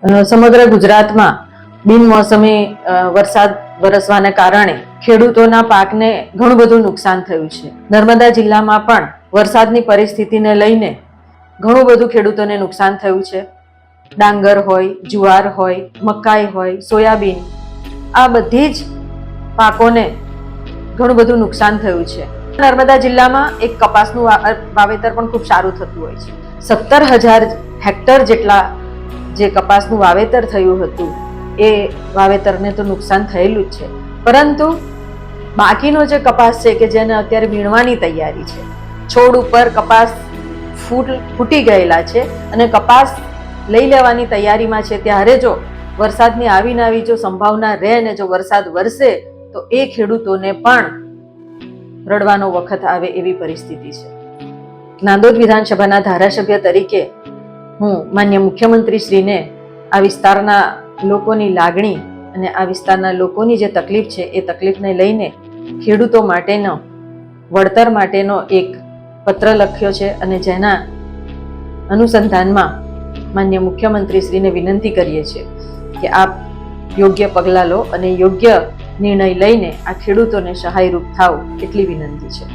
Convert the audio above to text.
સમગ્ર ગુજરાતમાં બિનમોસમી વરસાદ વરસવાને કારણે ખેડૂતોના પાકને ઘણું બધું નુકસાન થયું છે. નર્મદા જિલ્લામાં પણ વરસાદની પરિસ્થિતિને લઈને ઘણું બધું ખેડૂતોને નુકસાન થયું છે. ડાંગર હોય, જુવાર હોય, મકાઈ હોય, સોયાબીન, આ બધી જ પાકોને ઘણું બધું નુકસાન થયું છે. નર્મદા જિલ્લામાં એક કપાસનું વાવેતર પણ ખૂબ સારું થતું હોય છે. 17,000 હેક્ટર જેટલા જે કપાસનું વાવેતર થયું હતું એ વાવેતરને તો નુકસાન થયેલું જ છે, પરંતુ બાકીનો જે કપાસ છે કે જેને અત્યારે વીણવાની તૈયારી છે, છોડ ઉપર કપાસ ફૂટી ગયેલા છે અને કપાસ લઈ લેવાની તૈયારીમાં છે, ત્યારે જો વરસાદની આવીને આવી જો સંભાવના રહે ને જો વરસાદ વરસે તો એ ખેડૂતોને પણ રડવાનો વખત આવે એવી પરિસ્થિતિ છે. નાંદોદ વિધાનસભાના ધારાસભ્ય તરીકે હું માન્ય મુખ્યમંત્રી શ્રીને આ વિસ્તારના લોકોની લાગણી અને આ વિસ્તારના લોકોની જે તકલીફ છે એ તકલીફને લઈને ખેડૂતો માટેનો વળતર માટેનો એક પત્ર લખ્યો છે અને જેના અનુસંધાનમાં માન્ય મુખ્યમંત્રી શ્રીને વિનંતી કરીએ છીએ કે આપ યોગ્ય પગલાં લો અને યોગ્ય નિર્ણય લઈને આ ખેડૂતોને સહાયરૂપ થાવ એટલી વિનંતી છે.